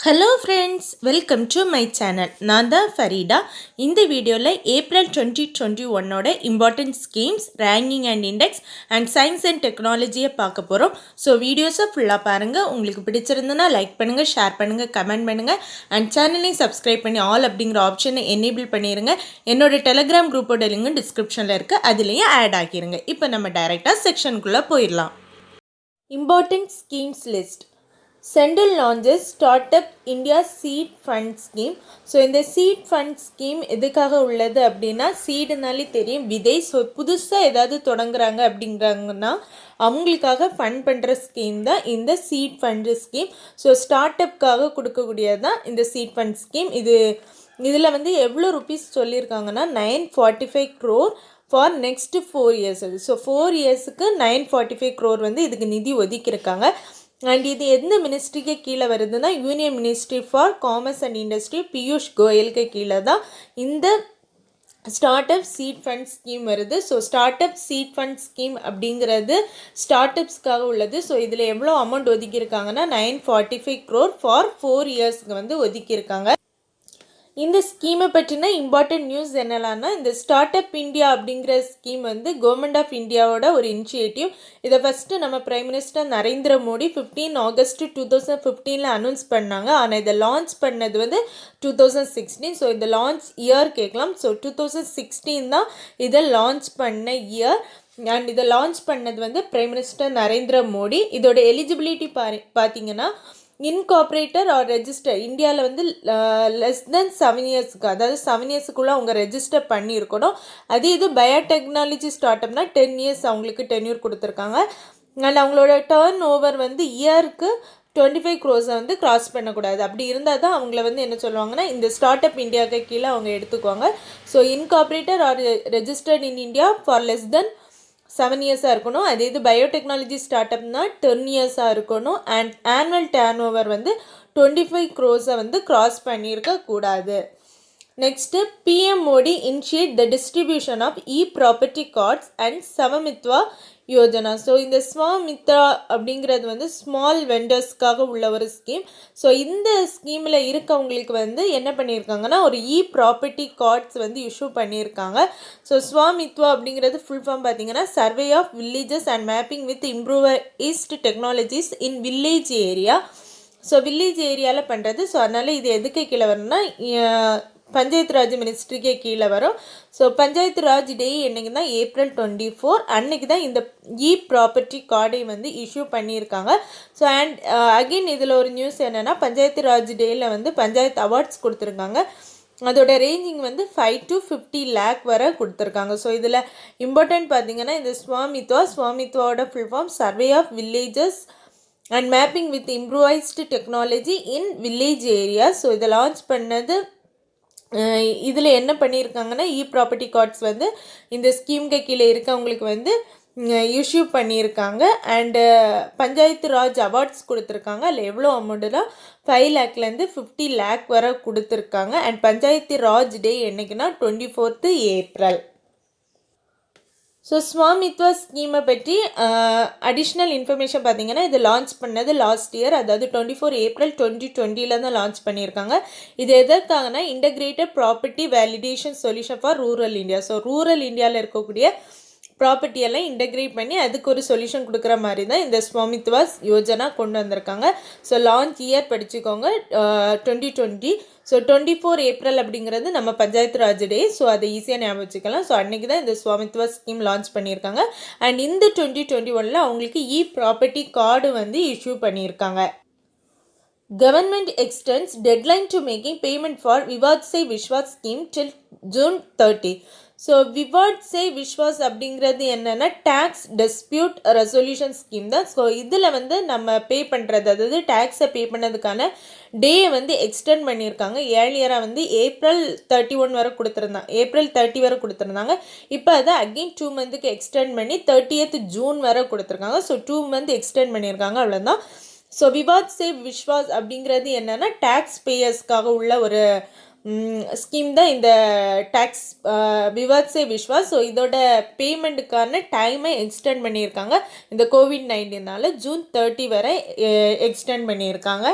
Hello friends, welcome to my channel. நான் தான் ஃபரீடா. இந்த வீடியோவில் ஏப்ரல் 2021ஓட important schemes, ranking and index and science and டெக்னாலஜியை பார்க்க போகிறோம். ஸோ வீடியோஸை ஃபுல்லாக பாருங்கள். உங்களுக்கு பிடிச்சிருந்ததுன்னா லைக் பண்ணுங்கள், ஷேர் பண்ணுங்கள், கமெண்ட் பண்ணுங்கள் அண்ட் சேனலையும் சப்ஸ்கிரைப் பண்ணி ஆல் அப்படிங்கிற ஆப்ஷனை எனேபிள் பண்ணிடுங்க. என்னோட டெலிகிராம் குரூப்போட லிங்க் டிஸ்கிரிப்ஷனில் இருக்குது, அதுலேயும் ஆட் ஆகிருங்க. இப்போ நம்ம டைரெக்டாக செக்ஷனுக்குள்ளே போயிடலாம். Important schemes list. Central launches Startup India Seed Fund Scheme. So இந்த சீட் ஃபண்ட் ஸ்கீம் எதுக்காக உள்ளது அப்படின்னா, சீடுனாலே தெரியும் விதை. ஸோ புதுசாக ஏதாவது தொடங்குறாங்க அப்படிங்கிறாங்கன்னா அவங்களுக்காக ஃபண்ட் பண்ணுற ஸ்கீம் தான் இந்த சீட் ஃபண்ட் ஸ்கீம். ஸோ ஸ்டார்ட் அப்காக கொடுக்கக்கூடியது தான் இந்த சீட் ஃபண்ட் ஸ்கீம். இதில் வந்து எவ்வளோ ருபீஸ் சொல்லியிருக்காங்கன்னா 945 crore for next 4 years. So 4 yearsக்கு 945 crore வந்து இதுக்கு நிதி ஒதுக்கியிருக்காங்க. அண்ட் இது எந்த மினிஸ்ட்ரிக்கு கீழே வருதுன்னா, union ministry for commerce and industry, Piyush கோயலுக்கு கீழே தான் இந்த startup seed fund scheme வருது. So startup seed fund scheme அப்படிங்கிறது ஸ்டார்ட் அப்ஸ்க்காக உள்ளது. ஸோ இதில் எவ்வளோ அமௌண்ட் ஒதுக்கியிருக்காங்கன்னா 945 crore ஃபார் 4 yearsக்கு வந்து ஒதுக்கியிருக்காங்க. இந்த ஸ்கீமை பற்றின இம்பார்ட்டன்ட் நியூஸ் என்னெல்லாம்னா, இந்த ஸ்டார்ட் அப் இந்தியா அப்படிங்கிற ஸ்கீம் வந்து கவர்மெண்ட் ஆஃப் இந்தியாவோட ஒரு இனிஷியேட்டிவ். இதை ஃபஸ்ட்டு நம்ம prime minister Narendra Modi 15 August 2015 announce பண்ணாங்க. ஆனால் இதை லான்ச் பண்ணது வந்து 2016. ஸோ இந்த லான்ச் இயர் கேட்கலாம். ஸோ 2016 தான் இதை லான்ச் பண்ண இயர். அண்ட் இதை லான்ச் பண்ணது வந்து பிரைம் மினிஸ்டர் நரேந்திர மோடி. இதோட எலிஜிபிலிட்டி பார்த்தீங்கன்னா, இன்கார்பரேட்டர் ஆர் ரெஜிஸ்டர் இந்தியாவில் வந்து லெஸ் தென் 7 yearsக்கு, அதாவது 7 yearsக்குள்ளே அவங்க ரெஜிஸ்டர் பண்ணியிருக்கணும். அதே இது பயோடெக்னாலஜி ஸ்டார்ட் அப்னா 10 years அவங்களுக்கு டென்யூர் கொடுத்துருக்காங்க. அண்ட் அவங்களோட டர்ன் ஓவர் வந்து இயருக்கு 25 crores வந்து கிராஸ் பண்ணக்கூடாது. அப்படி இருந்தால் தான் அவங்கள வந்து என்ன சொல்லுவாங்கன்னா, இந்த ஸ்டார்ட் அப் இந்தியாவுக்கு கீழே அவங்க எடுத்துக்குவாங்க. So incorporator or registered in India for less than 7 yearsஆக இருக்கணும். அதே இது பயோடெக்னாலஜி ஸ்டார்ட் அப்னா 10 yearsஆக இருக்கணும். அண்ட் ஆனுவல் டர்ன் ஓவர் வந்து 25 crores வந்து கிராஸ் பண்ணியிருக்க கூடாது. Next, PM Modi initiate the distribution of property cards and Swamitva Yojana. So இந்த ஸ்வமித்ரா அப்படிங்கிறது வந்து ஸ்மால் வெண்டர்ஸ்க்காக உள்ள ஒரு ஸ்கீம். ஸோ இந்த ஸ்கீமில் இருக்கவங்களுக்கு வந்து என்ன பண்ணியிருக்காங்கன்னா, ஒரு ப்ராப்பர்ட்டி கார்ட்ஸ் வந்து இஷ்யூ பண்ணியிருக்காங்க. ஸோ ஸ்வமித்வா அப்படிங்கிறது ஃபுல் ஃபார்ம் பார்த்தீங்கன்னா, survey of villages and mapping with improvised technologies in village area. So village ஏரியாவில் பண்ணுறது. ஸோ அதனால் இது எதுக்கு கீழே வரும்னா, பஞ்சாயத்து ராஜ் மினிஸ்ட்ரிக்கே கீழே வரும். ஸோ பஞ்சாயத்து ராஜ் டே என்னைக்கு தான் ஏப்ரல் 24 அன்னைக்கு தான் இந்த ப்ராப்பர்ட்டி கார்டை வந்து இஷ்யூ பண்ணியிருக்காங்க. ஸோ அண்ட் அகெயின் இதில் ஒரு நியூஸ் என்னென்னா, பஞ்சாயத்து ராஜ் டேயில் வந்து பஞ்சாயத்து அவார்ட்ஸ் கொடுத்துருக்காங்க. அதோட ரேஞ்சிங் வந்து 5 to 50 lakh வரை கொடுத்துருக்காங்க. ஸோ இதில் இம்பார்ட்டன்ட் பார்த்தீங்கன்னா, இந்த ஸ்வாமித்வாவோட full form survey of villages and mapping with improvised technology in village area. So இதை லான்ச் பண்ணது இதில் என்ன பண்ணியிருக்காங்கன்னா, ப்ராப்பர்ட்டி கார்ட்ஸ் வந்து இந்த ஸ்கீம்க்கு கீழே இருக்கவங்களுக்கு வந்து இஷ்யூ பண்ணியிருக்காங்க. அண்டு பஞ்சாயத்து ராஜ் அவார்ட்ஸ் கொடுத்துருக்காங்க. அதில் எவ்வளோ அமௌண்ட்டுனா 5 lakhலேருந்து 50 lakh வரை கொடுத்துருக்காங்க. அண்ட் பஞ்சாயத்து ராஜ் டே என்னைக்குன்னா 24th April. ஸோ ஸ்வாமித்வா ஸ்கீமை பற்றி அடிஷ்னல் இன்ஃபர்மேஷன் பார்த்தீங்கன்னா, இது லான்ச் பண்ணது லாஸ்ட் இயர், அதாவது 24 April 2020 தான் லான்ச் பண்ணியிருக்காங்க. இது எதற்காகனா, integrated property validation solution for rural India. So rural இந்தியாவில் இருக்கக்கூடிய ப்ராப்பர்ட்டியெல்லாம் இன்டகிரேட் பண்ணி அதுக்கு ஒரு சொல்யூஷன் கொடுக்குற மாதிரி தான் இந்த ஸ்வாமித்வா யோஜனா கொண்டு வந்திருக்காங்க. ஸோ லான்ச் இயர் படிச்சுக்கோங்க 2020. ஸோ 24 April அப்படிங்கிறது நம்ம பஞ்சாயத்து ராஜ் டே. ஸோ அதை ஈஸியாக ஞாபகம் வச்சுக்கலாம். ஸோ அன்றைக்கி தான் இந்த ஸ்வாமித்வா ஸ்கீம் லான்ச் பண்ணியிருக்காங்க. அண்ட் இந்த 2021 அவங்களுக்கு ப்ராப்பர்ட்டி கார்டு வந்து இஷ்யூ பண்ணியிருக்காங்க. Government extends deadline to making payment for Vivad se Vishwas scheme till June 30. So Vivad se Vishwas அப்படிங்கிறது என்னென்னா, டேக்ஸ் டிஸ்பியூட் ரெசல்யூஷன் ஸ்கீம் தான். ஸோ இதில் வந்து நம்ம பே பண்ணுறது, அதாவது டேக்ஸை பே பண்ணதுக்கான டே வந்து எக்ஸ்டெண்ட் பண்ணியிருக்காங்க. ஏர்லியராக வந்து ஏப்ரல் 31 வரை கொடுத்துருந்தாங்க, ஏப்ரல் 30 வரை கொடுத்துருந்தாங்க. இப்போ அதை அகெயின் 2 months எக்ஸ்டெண்ட் பண்ணி 30th June வரை கொடுத்துருக்காங்க. ஸோ 2 months எக்ஸ்டெண்ட் பண்ணியிருக்காங்க, அவ்வளோதான். ஸோ விவாத் சே விஸ்வாஸ் அப்படிங்கிறது என்னென்னா, டேக்ஸ் பேயர்ஸ்க்காக உள்ள ஒரு ஸ்கீம் தான் இந்த டேக்ஸ் விவாத் சே விஸ்வாஸ். ஸோ இதோட பேமெண்ட்டுக்கான டைமை எக்ஸ்டெண்ட் பண்ணியிருக்காங்க. இந்த COVID-19 June 30 வரை எக்ஸ்டெண்ட் பண்ணியிருக்காங்க.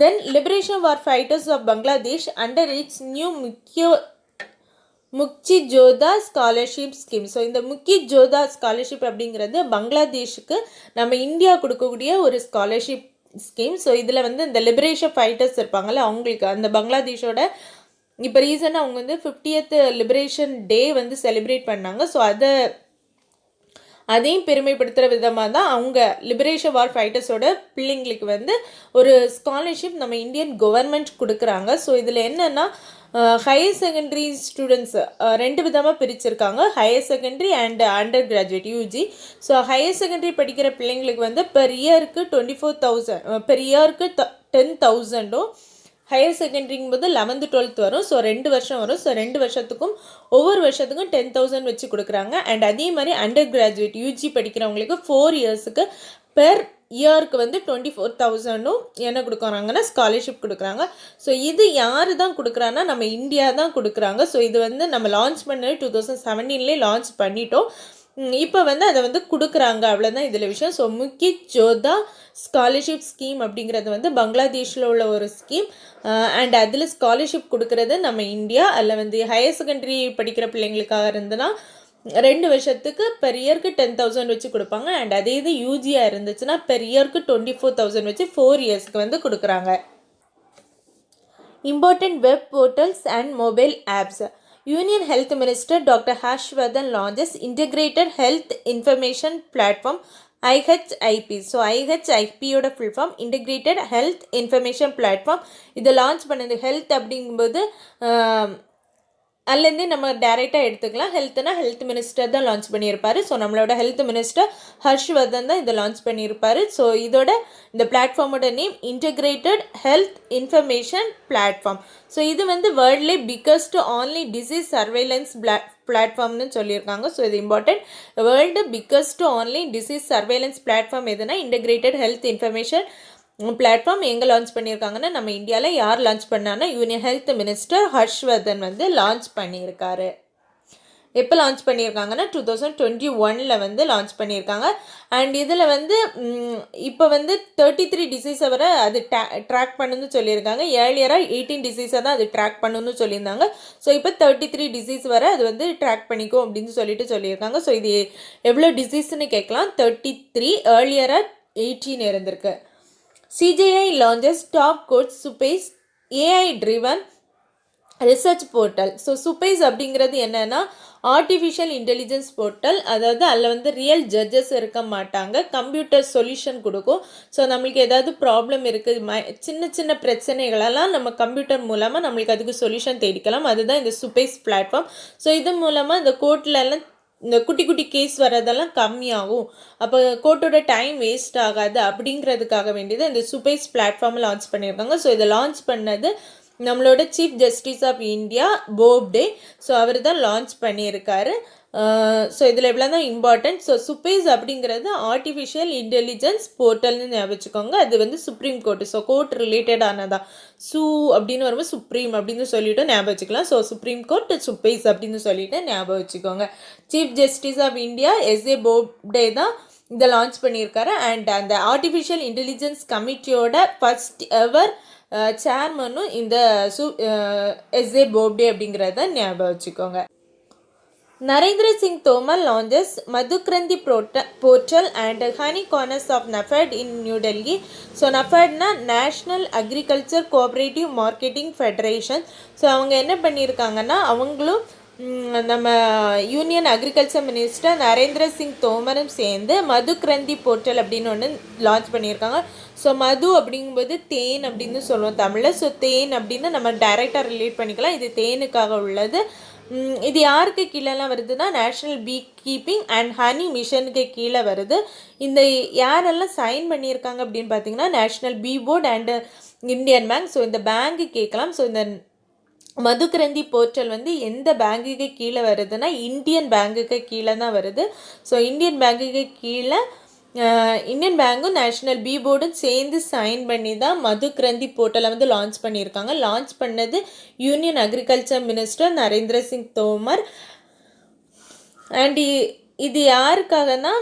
Then Liberation War fighters of Bangladesh under its new Mukti Jodha scholarship scheme. So இந்த முக்தி ஜோதா ஸ்காலர்ஷிப் அப்படிங்கிறது பங்களாதேஷுக்கு நம்ம இந்தியா கொடுக்கக்கூடிய ஒரு ஸ்காலர்ஷிப் ஸ்கீம். ஸோ இதில் வந்து இந்த லிபரேஷன் ஃபைட்டர்ஸ் இருப்பாங்கள்ல, அவங்களுக்கு அந்த பங்களாதேஷோட இப்போ ரீசனாக அவங்க வந்து 50th லிபரேஷன் டே வந்து செலிப்ரேட் பண்ணாங்க. ஸோ அதையும் பெருமைப்படுத்துகிற விதமாக தான் அவங்க லிபரேஷன் வார் ஃபைட்டர்ஸோட பிள்ளைங்களுக்கு வந்து ஒரு ஸ்காலர்ஷிப் நம்ம இந்தியன் கவர்மெண்ட் கொடுக்குறாங்க. ஸோ இதில் என்னென்னா ஹையர் செகண்டரி ஸ்டூடெண்ட்ஸ் ரெண்டு விதமாக பிரிச்சிருக்காங்க, higher secondary and under graduate UG. So higher secondary படிக்கிற பிள்ளைங்களுக்கு வந்து பெர் இயருக்கு 24,000, பெர் இயருக்கு 10,000. ஹையர் செகண்டரிங்கும் போது 11th 12th வரும். ஸோ 2 வருஷம் வரும். ஸோ 2 வருஷத்துக்கும் ஒவ்வொரு வருஷத்துக்கும் 10,000 வச்சு கொடுக்குறாங்க. அண்ட் அதே மாதிரி அண்டர் கிராஜுவேட் யூஜி படிக்கிறவங்களுக்கு 4 இயர்ஸுக்கு பெர் இயருக்கு வந்து 24,000 என்ன கொடுக்குறாங்கன்னா ஸ்காலர்ஷிப் கொடுக்குறாங்க. ஸோ இது யார் தான் கொடுக்குறாங்கன்னா நம்ம இந்தியா தான் கொடுக்குறாங்க. ஸோ இது வந்து நம்ம லான்ச் பண்ணது 2017 லான்ச் பண்ணிட்டோம். இப்போ வந்து அதை வந்து கொடுக்குறாங்க, அவ்வளோதான் இதில் விஷயம். ஸோ முக்கி ஜோதா ஸ்காலர்ஷிப் ஸ்கீம் அப்படிங்கிறது வந்து பங்களாதேஷில் உள்ள ஒரு ஸ்கீம். அண்ட் அதில் ஸ்காலர்ஷிப் கொடுக்குறது நம்ம இந்தியா. அதில் வந்து ஹையர் செகண்டரி படிக்கிற பிள்ளைங்களுக்காக இருந்ததுன்னா 2 வருஷத்துக்கு பெர் இயருக்கு 10,000 வச்சு கொடுப்பாங்க. அண்ட் அதே இது யூஜியாக இருந்துச்சுன்னா பெர் இயருக்கு 24,000 வச்சு 4 இயர்ஸ்க்கு வந்து கொடுக்குறாங்க. Important web portals and mobile apps. Union Health Minister Dr. Harshvardhan launches Integrated Health Information Platform IHIP. So IHIPயோட full form integrated health information platform. இதை லான்ச் பண்ணது ஹெல்த் அப்படிங்கும்போது அதுலேருந்தே நம்ம டைரெக்டாக எடுத்துக்கலாம். ஹெல்த்னா ஹெல்த் மினிஸ்டர் தான் லான்ச் பண்ணியிருப்பார். ஸோ நம்மளோட ஹெல்த் மினிஸ்டர் ஹர்ஷ்வர்தன் தான் இதை லான்ச் பண்ணியிருப்பார். ஸோ இதோட இந்த பிளாட்ஃபார்மோட name integrated health information platform. So இது வந்து வேர்ல்ட்லே பிக்கஸ்ட் ஆன்லைன் டிசீஸ் சர்வைலன்ஸ் பிளாட்ஃபார்ம்னு சொல்லியிருக்காங்க. ஸோ இது important. World biggest online disease surveillance platform எதுனா இன்டகிரேட்டட் ஹெல்த் இன்ஃபர்மேஷன் பிளாட்ஃபார்ம். எங்கே லான்ச் பண்ணியிருக்காங்கன்னா நம்ம இந்தியாவில். யார் லான்ச் பண்ணான்னா யூனியன் ஹெல்த் மினிஸ்டர் ஹர்ஷ்வர்தன் வந்து லான்ச் பண்ணியிருக்காரு. எப்போ லான்ச் பண்ணியிருக்காங்கன்னா 2021 வந்து லான்ச் பண்ணியிருக்காங்க. அண்ட் இதில் வந்து இப்போ வந்து 33 டிசீஸை வர அது ட்ராக் பண்ணுன்னு சொல்லியிருக்காங்க. ஏர்லியராக 18 டிசீஸை தான் அது ட்ராக் பண்ணணும்னு சொல்லியிருந்தாங்க. ஸோ இப்போ 33 டிசீஸ் வர அது வந்து ட்ராக் பண்ணிக்கும் அப்படின்னு சொல்லியிருக்காங்க. ஸோ இது எவ்வளோ டிசீஸ்ன்னு கேட்கலாம். 33, ஏர்லியராக 18 இருந்திருக்கு. CGI launches top code Supais AI driven research portal. So SUPACE அப்படிங்கிறது என்னென்னா ஆர்டிஃபிஷியல் இன்டெலிஜென்ஸ் போர்ட்டல். அதாவது அதில் வந்து ரியல் ஜட்ஜஸ் இருக்க மாட்டாங்க, கம்ப்யூட்டர் சொல்யூஷன் கொடுக்கும். ஸோ நம்மளுக்கு ஏதாவது ப்ராப்ளம் இருக்குது, சின்ன சின்ன பிரச்சனைகளெல்லாம் நம்ம கம்ப்யூட்டர் மூலமாக நம்மளுக்கு அதுக்கு சொல்யூஷன் தேடிக்கலாம். அதுதான் இந்த சுப்பைஸ் பிளாட்ஃபார்ம். ஸோ இது மூலமாக இந்த கோர்ட்லலாம் இந்த குட்டி குட்டி கேஸ் வரதெல்லாம் கம்மியாகும், அப்போ கோர்ட்டோட டைம் வேஸ்ட் ஆகாது அப்படிங்கிறதுக்காக வேண்டியது இந்த சுப்பைஸ் பிளாட்ஃபார்ம் லான்ச் பண்ணியிருக்காங்க. ஸோ இதை லான்ச் பண்ணது நம்மளோட chief justice of India Bobde. So அவர் தான் லான்ச் பண்ணியிருக்காரு. ஸோ இதில் எவ்வளோ தான் இம்பார்ட்டன்ட். ஸோ சுப்பைஸ் அப்படிங்கிறது ஆர்டிஃபிஷியல் இன்டெலிஜென்ஸ் போர்ட்டல்னு ஞாபகம் வச்சுக்கோங்க. அது வந்து சுப்ரீம் கோர்ட்டு, ஸோ கோர்ட் ரிலேட்டடானதான். அப்படின்னு வரும்போது சுப்ரீம் அப்படின்னு சொல்லிவிட்டு ஞாபகம் வச்சுக்கலாம். ஸோ சுப்ரீம் கோர்ட் சுப்பைஸ் அப்படின்னு சொல்லிட்டு ஞாபகம் வச்சுக்கோங்க. Chief justice of India SA Bobde தான் இதை லான்ச் பண்ணியிருக்காரு. அண்ட் அந்த ஆர்டிஃபிஷியல் இன்டெலிஜென்ஸ் கமிட்டியோட ஃபர்ஸ்ட் எவர் சேர்மனும் இந்த SA போப்டே அப்படிங்கிறத ஞாபகம் வச்சுக்கோங்க. Narendra Singh Tomar launches Madhukrandi portal and honey corners of NAFED in New Delhi. So NAFED na National Agriculture Cooperative Marketing Federation. So அவங்க என்ன பண்ணியிருக்காங்கன்னா அவங்களும் நம்ம union agriculture minister Narendra Singh தோமரும் சேர்ந்து மதுக்கிரந்தி போர்ட்டல் அப்படின்னு ஒன்று லான்ச் பண்ணியிருக்காங்க. ஸோ மது அப்படிங்கும்போது தேன் அப்படின்னு சொல்லுவோம் தமிழில். ஸோ தேன் அப்படின்னு நம்ம டைரெக்டாக ரிலேட் பண்ணிக்கலாம். இது தேனுக்காக உள்ளது. இது யாருக்கு கீழெல்லாம் வருதுன்னா national bee keeping and honey மிஷனுக்கு கீழே வருது. இந்த யாரெல்லாம் சைன் பண்ணியிருக்காங்க அப்படின்னு பார்த்தீங்கன்னா national bee board and Indian bank. So இந்த பேங்க்கு கேட்கலாம். ஸோ இந்த மதுக்கிரந்தி போர்ட்டல் வந்து எந்த பேங்குக்கு கீழே வருதுன்னா இந்தியன் பேங்குக்கு கீழே தான் வருது. ஸோ இந்தியன் பேங்குக்கு கீழே இந்தியன் பேங்கும் நேஷ்னல் பீ போர்டும் சேர்ந்து சைன் பண்ணி தான் மதுக்கிரந்தி போர்ட்டலை வந்து லான்ச் பண்ணியிருக்காங்க. லான்ச் பண்ணது union agriculture minister Narendra Singh Tomar. And இது யாருக்காகனா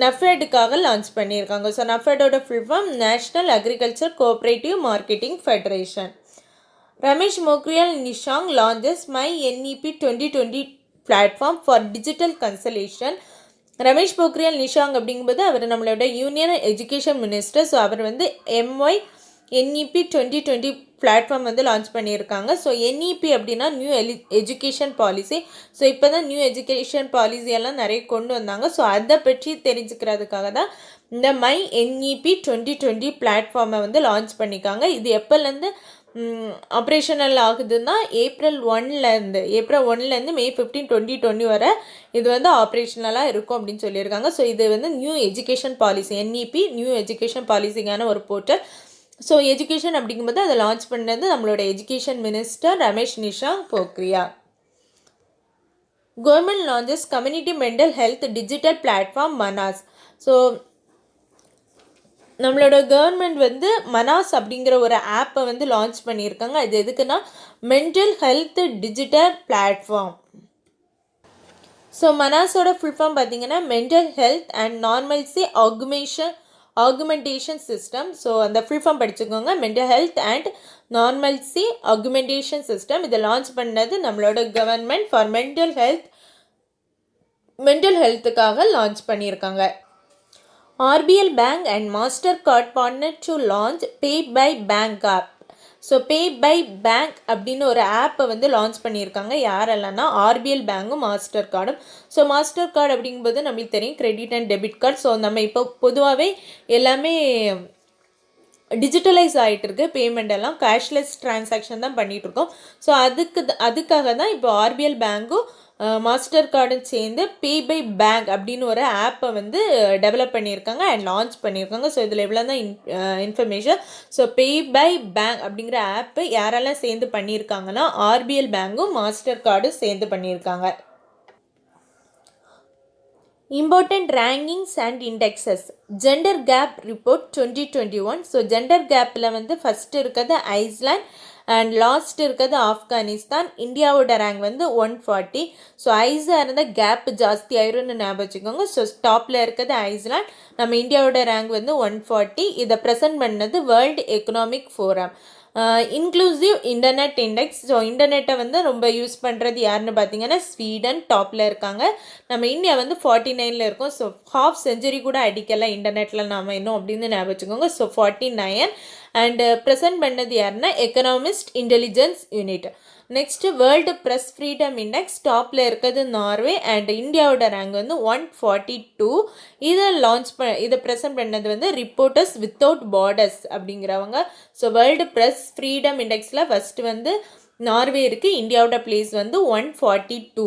நஃபெடுக்காக லான்ச் பண்ணியிருக்காங்க. ஸோ நஃபெடோட full form national agriculture cooperative marketing federation. Ramesh Pokhriyal Nishank launches My NEP 2020 platform for digital consolidation. Ramesh Pokhriyal Nishank அப்படிங்கும்போது அவர் நம்மளோட யூனியன் எஜுகேஷன் மினிஸ்டர். ஸோ அவர் வந்து NEP 2020 பிளாட்ஃபார்ம் வந்து லான்ச் பண்ணியிருக்காங்க. ஸோ NEP அப்படின்னா நியூ எஜுகேஷன் பாலிசி. ஸோ இப்போ தான் நியூ எஜுகேஷன் பாலிசியெல்லாம் நிறைய கொண்டு வந்தாங்க. ஸோ அதை பற்றி தெரிஞ்சுக்கிறதுக்காக தான் இந்த My NEP 2020 பிளாட்ஃபார்மை வந்து லான்ச் பண்ணியிருக்காங்க. இது எப்போலேருந்து ஆப்ரேஷனல் ஆகுதுன்னா ஏப்ரல் 1லேருந்து May 15, 2020 வரை இது வந்து ஆப்ரேஷனலாக இருக்கும் அப்படின்னு சொல்லியிருக்காங்க. ஸோ இது வந்து new education policy, NEP new education பாலிசிக்கான ஒரு போர்ட்டல். ஸோ எஜுகேஷன் அப்படிங்கும்போது அதை லான்ச் பண்ணது நம்மளோட education minister Ramesh Nishank Pokhriyal. Government launches community mental health digital platform Manas. So நம்மளோட கவர்மெண்ட் வந்து மனாஸ் அப்படிங்கிற ஒரு ஆப்பை வந்து லான்ச் பண்ணியிருக்காங்க. அது எதுக்குன்னா mental health digital platform. So மனாஸோட ஃபுல் ஃபார்ம் பார்த்தீங்கன்னா mental health and normalcy augmentation system. So அந்த ஃபுல் ஃபார்ம் படிச்சுக்கோங்க, mental health and normalcy augmentation system. இதை லான்ச் பண்ணது நம்மளோட கவர்மெண்ட் ஃபார் மென்டல் ஹெல்த்துக்காக லான்ச் பண்ணியிருக்காங்க. RBL Bank and Mastercard partner to launch Pay by Bank app. So Pay by Bank அப்படின்னு ஒரு ஆப்பை வந்து லான்ச் பண்ணியிருக்காங்க. யாரெல்லாம்னா RBL பேங்கும் மாஸ்டர் கார்டும். ஸோ மாஸ்டர் கார்டு அப்படிங்கும்போது நம்மளுக்கு தெரியும் credit and debit card. So நம்ம இப்போ பொதுவாகவே எல்லாமே டிஜிட்டலைஸ் ஆகிட்டு இருக்கு, பேமெண்ட் எல்லாம் கேஷ்லெஸ் டிரான்சாக்ஷன் தான் பண்ணிகிட்ருக்கோம். ஸோ அதுக்காக தான் இப்போ RBL பேங்கும் மாஸ்டர் கார்டும் சேர்ந்து பே பை பேங்க் அப்படின்னு ஒரு ஆப்பை வந்து டெவலப் பண்ணியிருக்காங்க அண்ட் லான்ச் பண்ணியிருக்காங்க. ஸோ இதில் எவ்வளோ தான் information. So pay by bank அப்படிங்கிற ஆப்பு யாரெல்லாம் சேர்ந்து பண்ணியிருக்காங்கன்னா RBL பேங்கும் மாஸ்டர் கார்டும் சேர்ந்து பண்ணியிருக்காங்க. Important rankings and indexes. Gender Gap Report 2021. So gender கேப்பில் வந்து ஃபஸ்ட்டு இருக்கிறது ஐஸ்லாண்ட் அண்ட் லாஸ்ட் இருக்கிறது ஆப்கானிஸ்தான். இந்தியாவோட ரேங்க் வந்து 140. ஸோ ஐஸாக இருந்தால் கேப் ஜாஸ்தி ஆயிரும்னு ஞாபகம் வச்சுக்கோங்க. ஸோ டாப்பில் இருக்கிறது ஐஸ்லாண்ட், நம்ம இந்தியாவோட ரேங்க் வந்து 140. இதை ப்ரெசென்ட் பண்ணது world economic forum. Inclusive internet index. So இன்டர்நெட்டை வந்து ரொம்ப யூஸ் பண்ணுறது யாருன்னு பார்த்தீங்கன்னா ஸ்வீடன் டாப்பில் இருக்காங்க. நம்ம இந்தியா வந்து 49ல் இருக்கோம். ஸோ ஹாஃப் செஞ்சுரி கூட அடிக்கலாம் இன்டர்நெட்டில் நாம் இன்னும் அப்படின்னு ஞாபகம் வச்சுக்கோங்க. ஸோ 49 அண்ட் ப்ரெசென்ட் பண்ணது யாருன்னா economist intelligence unit. Next world press freedom index டாப்பில் இருக்கிறது நார்வே அண்ட் இந்தியாவோட ரேங்க் வந்து 142. இதை ப்ரெசென்ட் பண்ணது வந்து ரிப்போர்ட்டர்ஸ் வித்தவுட் பார்டர்ஸ் அப்படிங்கிறவங்க. ஸோ வேர்ல்டு ப்ரெஸ் ஃப்ரீடம் இண்டெக்ஸில் ஃபஸ்ட்டு வந்து நார்வே இருக்குது, இந்தியாவோட பிளேஸ் வந்து 142.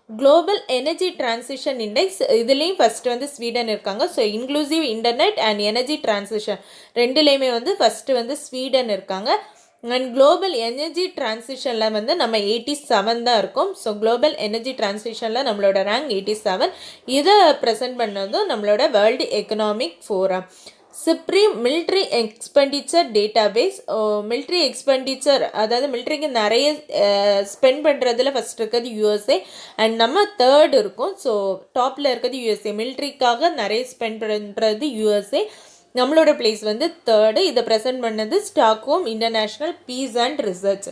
குளோபல் எனர்ஜி டிரான்சிஷன் இண்டெக்ஸ் இதுலேயும் ஃபஸ்ட்டு வந்து ஸ்வீடன் இருக்காங்க. So inclusive internet and energy transition ரெண்டுலேயுமே வந்து ஃபஸ்ட்டு வந்து ஸ்வீடன் இருக்காங்க. அண்ட் குளோபல் எனர்ஜி டிரான்சிஷனில் வந்து நம்ம 87 தான் இருக்கும். ஸோ குளோபல் எனர்ஜி டிரான்சிஷனில் நம்மளோட ரேங்க் 87. இதை ப்ரெசென்ட் பண்ணதும் நம்மளோட world economic forum. Supreme military expenditure database. Military expenditure அதாவது மிலிட்ரிக்கு நிறைய ஸ்பெண்ட் பண்ணுறதுல ஃபஸ்ட் இருக்கிறது USA அண்ட் நம்ம தேர்ட் இருக்கும். ஸோ டாப்பில் இருக்கிறது USA, மிலிட்ரிக்காக நிறைய ஸ்பெண்ட் பண்ணுறது USA, நம்மளோட பிளேஸ் வந்து தேர்டு. இதை ப்ரெசென்ட் பண்ணது Stockholm international peace and research.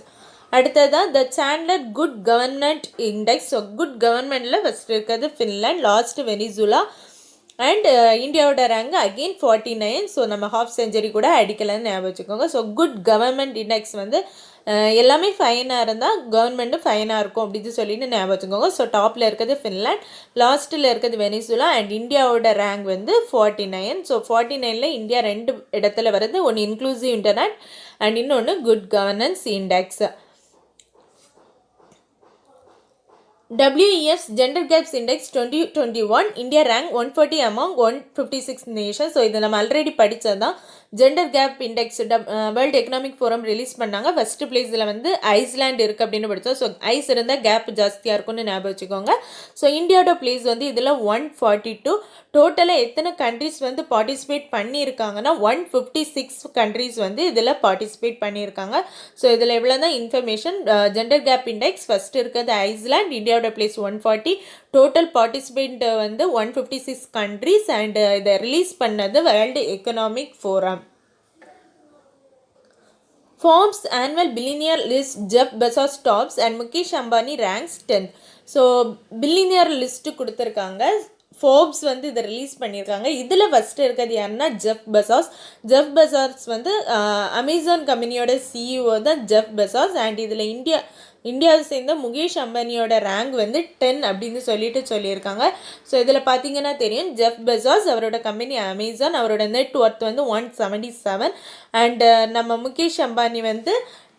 அடுத்ததான் the Chandler good government index. So good கவர்மெண்ட்டில் ஃபஸ்ட் இருக்கிறது ஃபின்லாண்ட், லாஸ்ட் வெனிசுலா அண்ட் இந்தியாவோட ரேங்க் அகெயின் 49. ஸோ நம்ம ஹாஃப் செஞ்சுரி கூட அடிக்கலைன்னு ஞாபகம் வச்சுக்கோங்க. ஸோ குட் கவர்மெண்ட் இண்டெக்ஸ் வந்து எல்லாமே ஃபைனாக இருந்தால் கவர்மெண்ட்டும் ஃபைனாக இருக்கும் அப்படின்னு சொல்லிட்டு ஞாபகம் வச்சுக்கோங்க. ஸோ டாப்பில் இருக்கிறது ஃபின்லாண்ட், லாஸ்ட்டில் இருக்கிறது வெனிசுலா அண்ட் இந்தியாவோட ரேங்க் வந்து 49. ஸோ 49ல் இந்தியா 2 இடத்துல வருது, ஒன்று இன்க்ளூசிவ் இன்டர்நெட் அண்ட் இன்னொன்று good governance index. WEF's Gender Gaps Index 2021, India rank 140 among 156 nations. So இது நம்ம ஆல்ரெடி படித்தது தான். Gender gap index world economic forum release பண்ணாங்க. ஃபர்ஸ்ட் பிளேஸில் வந்து ஐஸ்லாண்ட் இருக்குது அப்படின்னு படித்தோம். ஸோ ஐஸ் இருந்தால் கேப் ஜாஸ்தியாக இருக்கும்னு ஞாபகம் வச்சுக்கோங்க. ஸோ இந்தியாவோட பிளேஸ் வந்து இதில் 142. டோட்டலாக எத்தனை கண்ட்ரிஸ் வந்து பார்ட்டிசிபேட் பண்ணியிருக்காங்கன்னா 156 கண்ட்ரிஸ் வந்து இதில் பார்ட்டிசிபேட் பண்ணியிருக்காங்க. ஸோ இதில் எவ்வளோ தான் information. Gender gap index first இருக்கிறது ஐஸ்லாண்ட், இந்தியாவோட பிளேஸ் 140, டோட்டல் பார்ட்டிசிபேட் வந்து 156 கண்ட்ரிஸ் அண்ட் இதை ரிலீஸ் பண்ணது world economic forum. Forbes annual billionaire list, Jeff Bezos tops and Mukesh Ambani ranks 10th. So billionaire list கொடுத்துருக்காங்க. Forbes வந்து இதை release பண்ணியிருக்காங்க. இதில் ஃபஸ்ட்டு இருக்கிறது யாருன்னா ஜெஃப் பெசாஸ். ஜெஃப் பெசாஸ் வந்து அமேசான் கம்பெனியோட சிஇஓ தான் ஜெஃப் பெசாஸ். அண்ட் இதில் இந்தியாவை சேர்ந்த முகேஷ் அம்பானியோட ரேங்க் வந்து 10 அப்படின்னு சொல்லியிருக்காங்க. ஸோ இதில் பார்த்தீங்கன்னா தெரியும், ஜெஃப் பெசாஸ் அவரோட கம்பெனி அமேசான், அவரோட நெட் ஒர்த் வந்து 177. அண்ட் நம்ம முகேஷ் அம்பானி வந்து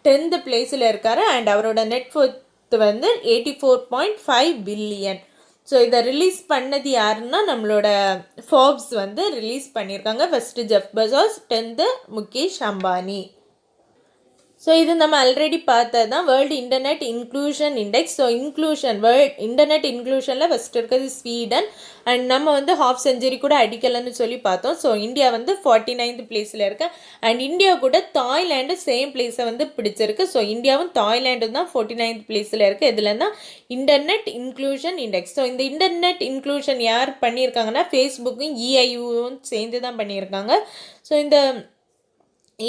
10th பிளேஸில் இருக்கார். அண்ட் அவரோட நெட் ஒர்த் வந்து 84.5 பில்லியன். ஸோ இதை ரிலீஸ் பண்ணது யாருன்னா நம்மளோட ஃபோர்ப்ஸ் வந்து ரிலீஸ் பண்ணியிருக்காங்க. First Jeff Bezos, 10th Mukesh Ambani. So இது நம்ம ஆல்ரெடி பார்த்தது தான் world internet inclusion index. So internet இன்க்ளூஷனில் ஃபஸ்ட் இருக்கிறது ஸ்வீடன். அண்ட் நம்ம வந்து ஹாஃப் செஞ்சுரி கூட அடிக்கலைன்னு சொல்லி பார்த்தோம். ஸோ இந்தியா வந்து 49th பிளேஸில் இருக்குது. அண்ட் இந்தியா கூட தாய்லாண்டு சேம் பிளேஸை வந்து பிடிச்சிருக்கு. ஸோ இந்தியாவும் தாய்லாண்டும் தான் 49th பிளேஸில் இருக்குது. இதில் தான் இன்டர்நெட் இன்க்ளூஷன் இண்டெக்ஸ். ஸோ இந்த இன்டர்நெட் இன்க்ளூஷன் யார் பண்ணியிருக்காங்கன்னா ஃபேஸ்புக்கும் இஐயும் சேர்ந்து தான் பண்ணியிருக்காங்க. ஸோ இந்த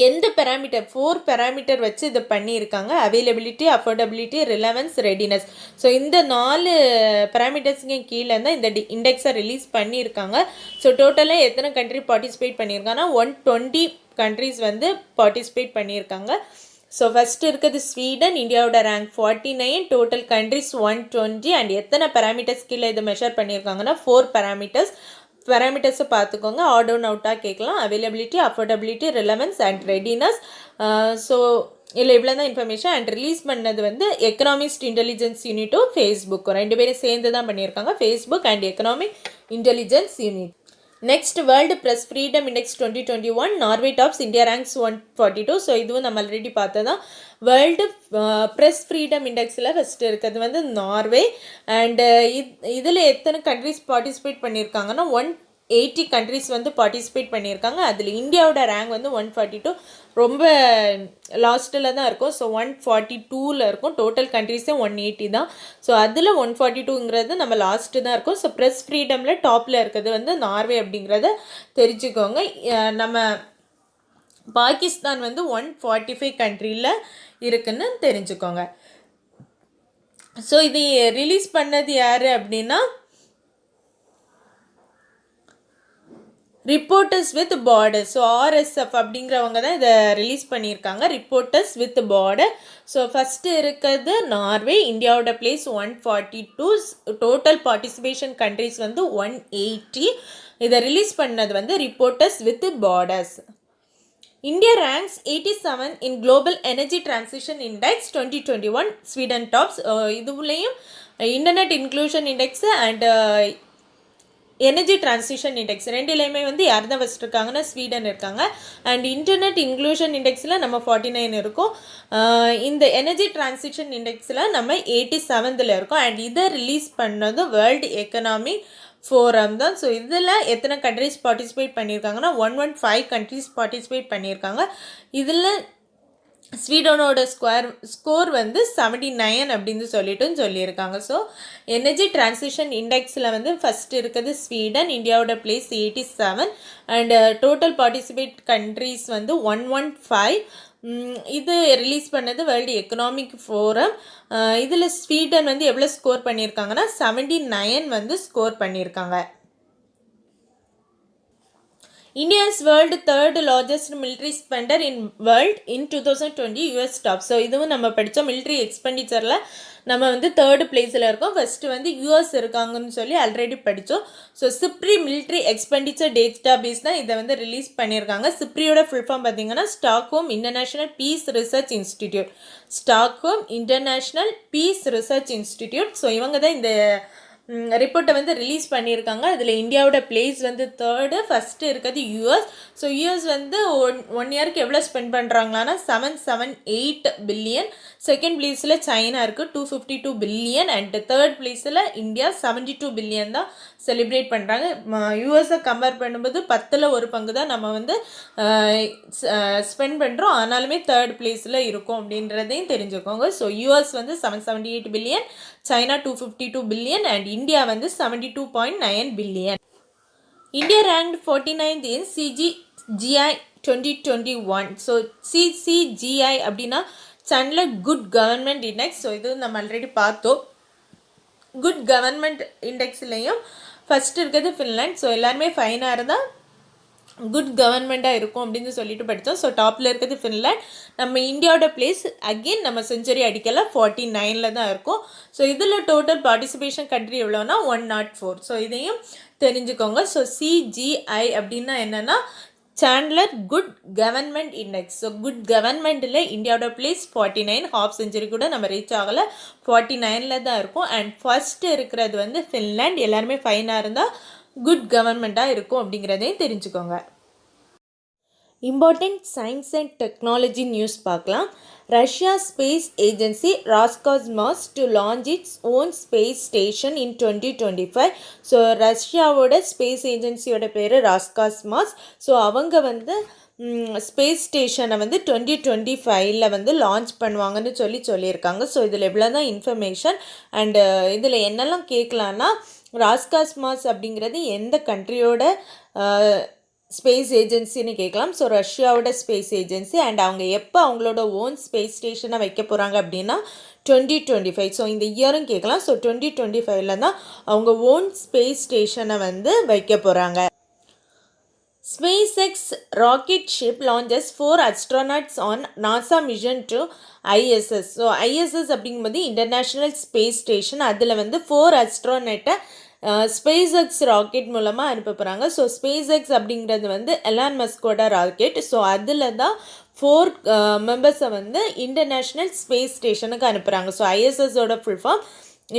எந்த பேராமீட்டர் 4 பேராமீட்டர் வச்சு இதை பண்ணியிருக்காங்க. Availability, affordability, relevance, readiness. So இந்த 4 பேராமீட்டர்ஸுங்க கீழே தான் இந்த இண்டெக்ஸை ரிலீஸ் பண்ணியிருக்காங்க. ஸோ டோட்டலாக எத்தனை கண்ட்ரி பார்ட்டிசிபேட் பண்ணியிருக்காங்கன்னா 120 கண்ட்ரிஸ் வந்து பார்ட்டிசிபேட் பண்ணியிருக்காங்க. ஸோ ஃபஸ்ட்டு இருக்கிறது ஸ்வீடன், இந்தியாவோட ரேங்க் 49, டோட்டல் கண்ட்ரிஸ் 120. அண்ட் எத்தனை பேராமீட்டர்ஸ் கீழே இதை மெஷர் பண்ணியிருக்காங்கன்னா 4 பேராமீட்டர்ஸை பார்த்துக்கோங்க. ஆட் ஒன் அவுட்டாக கேட்கலாம். Availability, affordability, relevance and readiness. So இல்லை இவ்வளோ தான் இன்ஃபர்மேஷன். அண்ட் ரிலீஸ் பண்ணது வந்து எக்கனாமிஸ்ட் இன்டெலிஜென்ஸ் யூனிட்டும் ஃபேஸ்புக்கும் 2 பேரும் சேர்ந்து தான் பண்ணியிருக்காங்க. Facebook and economic intelligence unit. Next world press freedom index 2021, Norway tops, India ranks 142. So இதுவும் நம்ம ஆல்ரெடி பார்த்ததான். வேர்ல்டு ப்ரெஸ் ஃப்ரீடம் இண்டெக்ஸில் ஃபஸ்ட்டு இருக்கிறது வந்து நார்வே. அண்டு இதில் எத்தனை கண்ட்ரிஸ் பார்ட்டிசிபேட் பண்ணியிருக்காங்கன்னா 180 கண்ட்ரிஸ் வந்து பார்ட்டிசிபேட் பண்ணியிருக்காங்க. அதில் இந்தியாவோட ரேங்க் வந்து 142, ரொம்ப லாஸ்ட்டில் தான் இருக்கும். ஸோ 142ல் இருக்கும். டோட்டல் கண்ட்ரிஸே 180 தான். ஸோ அதில் 142ங்கிறது நம்ம லாஸ்ட்டு தான் இருக்கும். ஸோ ப்ரெஸ் ஃப்ரீடமில் டாப்பில் இருக்கிறது வந்து நார்வே அப்படிங்கிறத தெரிஞ்சுக்கோங்க. நம்ம பாகிஸ்தான் வந்து 145 கண்ட்ரியில் இருக்குன்னு தெரிஞ்சுக்கோங்க. ஸோ இது ரிலீஸ் பண்ணது யார் அப்படின்னா reporters with border. So RSF அப்படிங்கிறவங்க தான் இதை ரிலீஸ் பண்ணியிருக்காங்க. Reporters with border. So first இருக்கிறது நார்வே, இந்தியாவோட பிளேஸ் 142, டோட்டல் பார்ட்டிசிபேஷன் கண்ட்ரிஸ் வந்து 180. இதை ரிலீஸ் பண்ணது வந்து reporters with borders. India ranks 87 in Global Energy Transition Index 2021, Sweden tops. இதுலேயும் internet inclusion index and energy transition index ரெண்டுலேயுமே வந்து யார் தான் ஃபஸ்ட் இருக்காங்கன்னா ஸ்வீடன் இருக்காங்க. அண்ட் இன்டர்நெட் இன்க்ளூஷன் இண்டெக்ஸில் நம்ம 49 இருக்கும். இந்த எனர்ஜி டிரான்சிஷன் இண்டெக்ஸில் நம்ம 87ல் இருக்கோம். அண்ட் இதை ரிலீஸ் பண்ணது வேர்ல்டு எக்கனாமிக் ஃபோரம் தான். ஸோ இதில் எத்தனை கண்ட்ரிஸ் பார்ட்டிசிபேட் பண்ணியிருக்காங்கன்னா 115 கண்ட்ரிஸ் பார்ட்டிசிபேட் பண்ணியிருக்காங்க. இதில் ஸ்வீடனோட ஸ்கோர் வந்து 79 அப்படின்னு சொல்லியிருக்காங்க. ஸோ எனர்ஜி டிரான்சிஷன் இண்டெக்ஸில் வந்து ஃபஸ்ட்டு இருக்கிறது ஸ்வீடன், இந்தியாவோட place 87. And total participate countries வந்து 115. இது ரிலீஸ் பண்ணது வேர்ல்டு எக்கனாமிக் ஃபோரம். இதில் ஸ்வீடன் வந்து எவ்வளோ ஸ்கோர் பண்ணியிருக்காங்கன்னா 79 வந்து ஸ்கோர் பண்ணியிருக்காங்க. India is world third largest military spender in world in 2020 US top. So இதுவும் நம்ம படித்தோம். மிலிட்ரி எக்ஸ்பெண்டிச்சரில் நம்ம வந்து தேர்டு பிளேஸில் இருக்கோம். ஃபஸ்ட்டு வந்து யூஎஸ் இருக்காங்கன்னு சொல்லி ஆல்ரெடி படித்தோம். So SIPRI military expenditure database தான் இதை வந்து ரிலீஸ் பண்ணியிருக்காங்க. சிப்ரியோட ஃபுல் ஃபார்ம் பார்த்தீங்கன்னா Stockholm international Peace Research Institute. Stockholm international Peace Research Institute. So இவங்க தான் இந்த ரிப்போர்ட்டை வந்து ரிலீஸ் பண்ணியிருக்காங்க. அதில் இந்தியாவோட பிளேஸ் வந்து தேர்டு, ஃபஸ்ட்டு இருக்கிறது யூஎஸ். ஸோ யூஎஸ் வந்து ஒன் இயருக்கு எவ்வளோ ஸ்பெண்ட் பண்ணுறாங்களான்னா 778 பில்லியன். செகண்ட் பிளேஸில் சைனா இருக்குது 252 பில்லியன். அண்ட் தேர்ட் பிளேஸில் இந்தியா 72 பில்லியன் தான் செலிப்ரேட் பண்ணுறாங்க. யூஎஸை கம்பேர் பண்ணும்போது 10ல் ஒரு பங்கு தான் நம்ம வந்து ஸ்பெண்ட் பண்ணுறோம். ஆனாலுமே தேர்ட் பிளேஸில் இருக்கும் அப்படின்றதையும் தெரிஞ்சுக்கோங்க. ஸோ யூஎஸ் வந்து 778 billion, China 252 billion and India வந்து 72.9 billion. India ranked 49th in CGI 2021. So CCGI அப்படின்னா சேனலில் குட் கவர்மெண்ட் இண்டெக்ஸ். ஸோ இது நம்ம ஆல்ரெடி பார்த்தோம். குட் கவர்மெண்ட் இண்டெக்ஸ்லேயும் ஃபஸ்ட்டு இருக்கிறது ஃபின்லாண்ட். ஸோ எல்லாருமே ஃபைனாக இருந்தால் குட் கவர்மெண்ட்டாக இருக்கும் அப்படின்னு சொல்லிட்டு படித்தோம். ஸோ டாப்பில் இருக்கிறது ஃபின்லாண்ட். நம்ம இந்தியாவோட பிளேஸ் அகெயின் நம்ம செஞ்சுரி அடிக்கல 49ல் தான் இருக்கும். ஸோ இதில் டோட்டல் பார்ட்டிசிபேஷன் கண்ட்ரி எவ்வளோனா 104. ஸோ இதையும் தெரிஞ்சுக்கோங்க. ஸோ CGI அப்படின்னா என்னென்னா Chandler good government index. So good கவர்மெண்ட்டில் இந்தியாவோட பிளேஸ் 49, ஹாஃப் செஞ்சுரி கூட நம்ம ரீச் ஆகலை, 49ல் தான் இருக்கும். அண்ட் ஃபஸ்ட்டு இருக்கிறது வந்து ஃபின்லாண்ட். எல்லாருமே ஃபைனாக இருந்தால் குட் கவர்மெண்ட்டாக இருக்கும் அப்படிங்கிறதையும் தெரிஞ்சுக்கோங்க. Important science and technology news பார்க்கலாம். Russia space agency Roscosmos to launch its own space station in 2025. So ரஷ்யாவோட ஸ்பேஸ் ஏஜென்சியோட பேர் ராஸ்காஸ்மாஸ். ஸோ அவங்க வந்து ஸ்பேஸ் ஸ்டேஷனை வந்து 2025 வந்து லான்ச் பண்ணுவாங்கன்னு சொல்லியிருக்காங்க. ஸோ இதில் எவ்வளோ தான் இன்ஃபர்மேஷன் அண்டு இதில் என்னெல்லாம் கேட்கலான்னா ராஸ்காஸ்மாஸ் அப்படிங்கிறது எந்த கண்ட்ரியோட ஸ்பேஸ் ஏஜென்சின்னு கேட்கலாம். ஸோ ரஷ்யாவோட ஸ்பேஸ் ஏஜென்சி அண்ட் அவங்க எப்போ அவங்களோட ஓன் ஸ்பேஸ் ஸ்டேஷனை வைக்க போகிறாங்க அப்படின்னா 2025. ஸோ இந்த இயரும் கேட்கலாம். ஸோ 2025 தான் அவங்க ஓன் ஸ்பேஸ் ஸ்டேஷனை வந்து வைக்க போகிறாங்க. SpaceX rocket ship launches 4 astronauts on NASA mission to ISS. So ISS அப்படிங்கும்போது இன்டர்நேஷ்னல் ஸ்பேஸ் ஸ்டேஷன். அதில் வந்து 4 அஸ்ட்ரோனட்டை SpaceX ராக்கெட் மூலமாக அனுப்ப போகிறாங்க. ஸோ SpaceX அப்படிங்கிறது வந்து எலான் மஸ்கோட ராக்கெட். ஸோ அதில் தான் 4 மெம்பர்ஸை வந்து இன்டர்நேஷ்னல் ஸ்பேஸ் ஸ்டேஷனுக்கு அனுப்புகிறாங்க. ஸோ ISSோட full form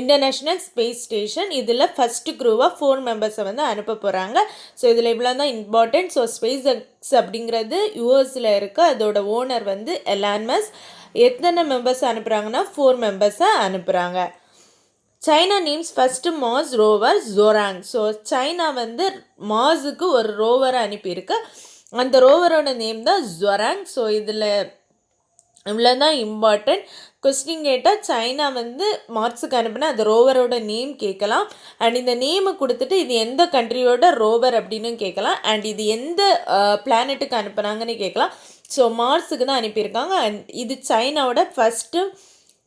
international space station. இதில் ஃபஸ்ட்டு க்ரூவாக 4 மெம்பர்ஸை வந்து அனுப்ப போகிறாங்க. ஸோ இதில் இவ்வளோ தான் இம்பார்ட்டன்ட். ஸோ SpaceX அப்படிங்கிறது யூஎஸில் இருக்க, அதோட ஓனர் வந்து எலான் மஸ்க். எத்தனை மெம்பர்ஸ் அனுப்புகிறாங்கன்னா 4 மெம்பர்ஸை அனுப்புகிறாங்க. China names first Mars rover Zhurong. So China வந்து மார்ஸுக்கு ஒரு ரோவரை அனுப்பியிருக்கு. அந்த ரோவரோட நேம் தான் ஜொராங். ஸோ இதில் இவ்வளோ தான் இம்பார்ட்டன்ட். கொஸ்டின் கேட்டால் சைனா வந்து மார்ஸுக்கு அனுப்புனா அந்த ரோவரோட நேம் கேட்கலாம். அண்ட் இந்த நேமை கொடுத்துட்டு இது எந்த கண்ட்ரியோட ரோவர் அப்படின்னு கேட்கலாம். அண்ட் இது எந்த பிளானட்டுக்கு அனுப்புனாங்கன்னு கேட்கலாம். ஸோ மார்ஸுக்கு தான் அனுப்பியிருக்காங்க. அண்ட் இது சைனாவோட ஃபஸ்ட்டு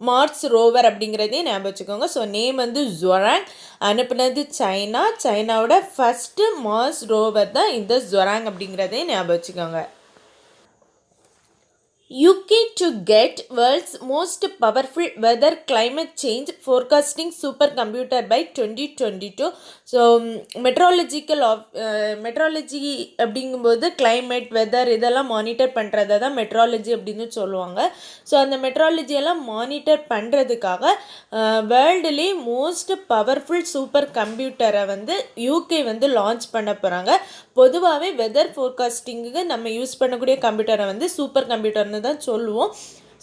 மார்ஸ் ரோவர் அப்படிங்கிறதையும் ஞாபகம் வச்சுக்கோங்க. ஸோ நேம் வந்து ஜொராங், அனுப்புனது சைனா. சைனாவோட ஃபஸ்ட்டு மார்ஸ் ரோவர் தான் இந்த ஜொராங் அப்படிங்கிறதையும் ஞாபகம் வச்சுக்கோங்க. UK to get world's most powerful weather climate change forecasting supercomputer by 2022. ஸோ மெட்ராலஜி அப்படிங்கும்போது கிளைமேட் வெதர் இதெல்லாம் மானிட்டர் பண்ணுறதை தான் மெட்ராலஜி அப்படின்னு சொல்லுவாங்க. ஸோ அந்த மெட்ராலஜியெல்லாம் மானிட்டர் பண்ணுறதுக்காக வேர்ல்டுலே மோஸ்ட் பவர்ஃபுல் சூப்பர் கம்ப்யூட்டரை வந்து UK வந்து லான்ச் பண்ண போகிறாங்க. பொதுவாகவே வெதர் ஃபோர்காஸ்டிங்குக்கு நம்ம யூஸ் பண்ணக்கூடிய கம்ப்யூட்டரை வந்து சூப்பர் கம்ப்யூட்டர்னு தான் சொல்லுவோம்.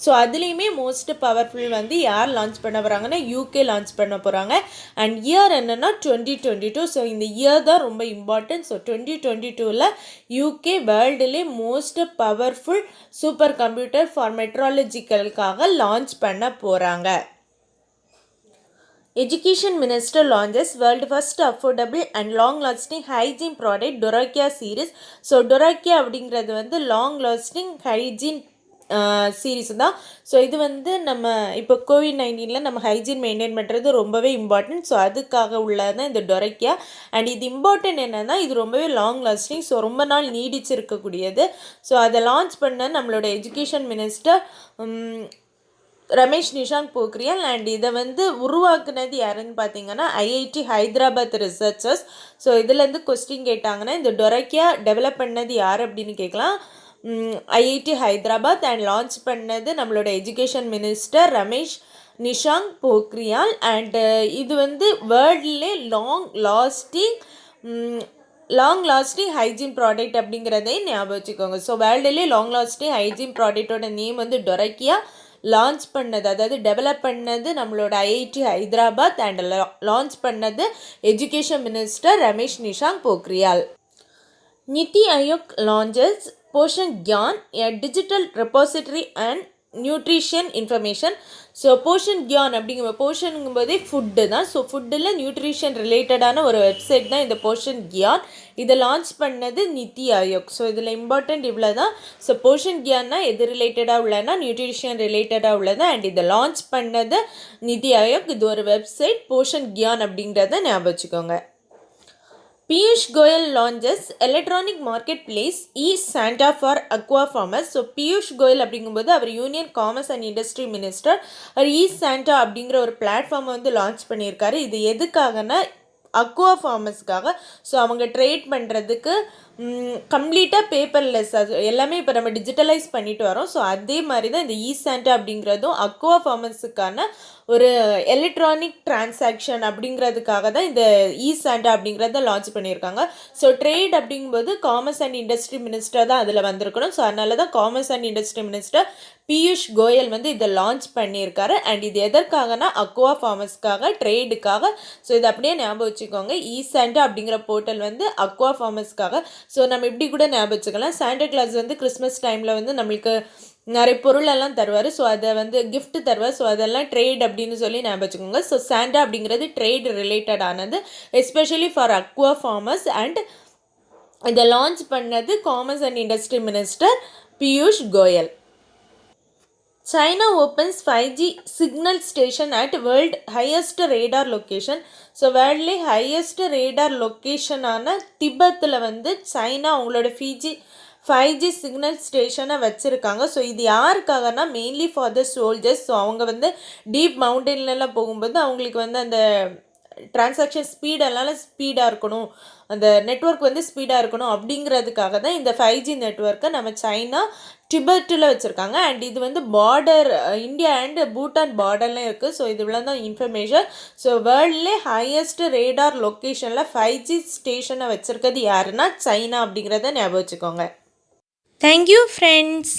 ஸோ அதுலேயுமே மோஸ்ட் பவர்ஃபுல் வந்து யார் லான்ச் பண்ண போகிறாங்கன்னா UK லான்ச் பண்ண போகிறாங்க. அண்ட் இயர் என்னென்னா 2022. ஸோ இந்த இயர் தான் ரொம்ப இம்பார்ட்டன்ட். ஸோ 2022ல் UK வேர்ல்டுலே most powerful super computer for மெட்ராலஜிக்கலுக்காக லான்ச் பண்ண போகிறாங்க. Education Minister launches world first affordable and long lasting hygiene product Dorakia series. So Dorakia அப்படிங்கிறது வந்து லாங் லாஸ்டிங் ஹைஜீன் சீரீஸ் தான். ஸோ இது வந்து நம்ம இப்போ COVID-19 நம்ம ஹைஜீன் மெயின்டைன் பண்ணுறது ரொம்பவே இம்பார்ட்டன்ட். ஸோ அதுக்காக உள்ளதான் இந்த டொரைக்கியா. அண்ட் இது இம்பார்ட்டன்ட் என்னென்னா இது ரொம்பவே லாங் லாஸ்டிங், ஸோ ரொம்ப நாள் நீடிச்சிருக்கக்கூடியது. ஸோ அதை லான்ச் பண்ண நம்மளோட education minister Ramesh Nishank Pokhriyal. And இதை வந்து உருவாக்குனது யாருன்னு பார்த்தீங்கன்னா IIT ஹைதராபாத் ரிசர்ச்சர்ஸ். ஸோ இதுலேருந்து கொஸ்டின் கேட்டாங்கன்னா இந்த டொரைக்கியா டெவலப் பண்ணது யார் அப்படின்னு கேட்கலாம். IIT ஹைதராபாத். அண்ட் லான்ச் பண்ணது நம்மளோட education minister Ramesh Nishank Pokhriyal. And இது வந்து வேர்ல்ட்லே லாங் லாஸ்டிங் ஹைஜீன் ப்ராடக்ட் அப்படிங்கிறதையும் ஞாபகம் வச்சுக்கோங்க. ஸோ வேர்ல்டுலேயே லாங் லாஸ்டிங் ஹைஜீன் ப்ராடக்டோட நேம் வந்து டொரக்கியா. லான்ச் பண்ணது, அதாவது டெவலப் பண்ணது நம்மளோட ஐஐடி ஹைதராபாத். அண்ட் லான்ச் பண்ணது education minister Ramesh Nishank Pokhriyal. NITI Aayog launches Poshan Gyan, a digital repository and nutrition information. So Poshan Gyan போஷனுங்கும் போதே ஃபுட்டு தான். ஸோ ஃபுட்டில் நியூட்ரிஷன் ரிலேட்டடான ஒரு வெப்சைட் தான் இந்த போஷன் கியான். இதை லான்ச் பண்ணது நித்தி ஆயோக். ஸோ இதில் இம்பார்ட்டண்ட் இவ்வளோ தான். ஸோ போஷன் கியான்னா எது ரிலேட்டடாக உள்ளனா நியூட்ரிஷன் ரிலேட்டடாக உள்ளது. அண்ட் இதை லான்ச் பண்ணது நித்தி ஆயோக். இது ஒரு வெப்சைட் போஷன் கியான் அப்படிங்கிறத ஞாபகம் வச்சுக்கோங்க. Piyush Goyal launches electronic marketplace e-Santa for aqua farmers. So Piyush Goyal அப்படிங்கும்போது அவர் union commerce and industry minister. அவர் e-Santa அப்படிங்கிற ஒரு பிளாட்ஃபார்மை வந்து லான்ச் பண்ணியிருக்காரு. இது எதுக்காகனா அக்வா ஃபார்மர்ஸ்க்காக. ஸோ அவங்க ட்ரேட் பண்ணுறதுக்கு கம்ப்ளீட்டாக பேப்பர்லெஸ், அது எல்லாமே இப்போ நம்ம டிஜிட்டலைஸ் பண்ணிட்டு வரோம். ஸோ அதே மாதிரி தான் இந்த e-Santa அப்படிங்கிறதும் அக்வா ஃபார்மர்ஸுக்கான ஒரு எலக்ட்ரானிக் டிரான்சாக்ஷன் அப்படிங்கிறதுக்காக தான் இந்த e-Santa அப்படிங்கிறத லான்ச் பண்ணியிருக்காங்க. ஸோ ட்ரேட் அப்படிங்கும்போது காமர்ஸ் அண்ட் இண்டஸ்ட்ரி மினிஸ்டர் தான் அதில் வந்திருக்கணும். ஸோ அதனால தான் commerce and industry minister Piyush Goyal வந்து இதை லான்ச் பண்ணியிருக்காரு. அண்ட் இது எதற்காகனா அக்வா ஃபார்மர்ஸ்க்காக, ட்ரேடுக்காக. ஸோ இது அப்படியே ஞாபகம் வச்சுக்கோங்க. e-Santa அப்படிங்கிற போர்ட்டல் வந்து அக்வா ஃபார்மர்ஸ்க்காக. ஸோ நம்ம இப்படி கூட ஞாபகம் வச்சுக்கலாம். சாண்டா கிளாஸ் வந்து கிறிஸ்மஸ் டைமில் வந்து நம்மளுக்கு நிறைய பொருளெல்லாம் தருவார். ஸோ அதை வந்து கிஃப்ட் தருவார். ஸோ அதெல்லாம் ட்ரேட் அப்படின்னு சொல்லி ஞாபகம் வச்சுக்கோங்க. ஸோ சாண்டா அப்படிங்கிறது ட்ரேட் ரிலேட்டடானது, especially for aqua farmers. And இதை லான்ச் பண்ணது commerce and industry minister Piyush Goyal. China opens 5G signal station at world highest radar location. So வேர்ல்ட்லே ஹையஸ்ட் ரேடார் லொக்கேஷனான திபெத்தில் வந்து சைனா அவங்களோட 5G சிக்னல் ஸ்டேஷனை வச்சுருக்காங்க. ஸோ இது யாருக்காகனா mainly for the soldiers. So அவங்க வந்து டீப் மவுண்டெயின்லலாம் போகும்போது அவங்களுக்கு வந்து அந்த டிரான்சாக்ஷன் ஸ்பீடாக இருக்கணும், அந்த நெட்வொர்க் வந்து ஸ்பீடாக இருக்கணும் அப்படிங்கிறதுக்காக தான் இந்த 5G நெட்வொர்க்கை நம்ம சைனா டிபெட்டில் வச்சுருக்காங்க. அண்ட் இது வந்து பார்டர், இந்தியா அண்ட் பூட்டான் பார்டர்லாம் இருக்குது. ஸோ இது இவ்வளோ தான் இன்ஃபர்மேஷன். ஸோ வேர்ல்ட்லே ஹையஸ்ட் ரேடார் லொக்கேஷனில் 5G ஸ்டேஷனை வச்சுருக்கிறது யாருன்னா சைனா அப்படிங்கிறத ஞாபகம் வச்சுக்கோங்க. Thank you friends.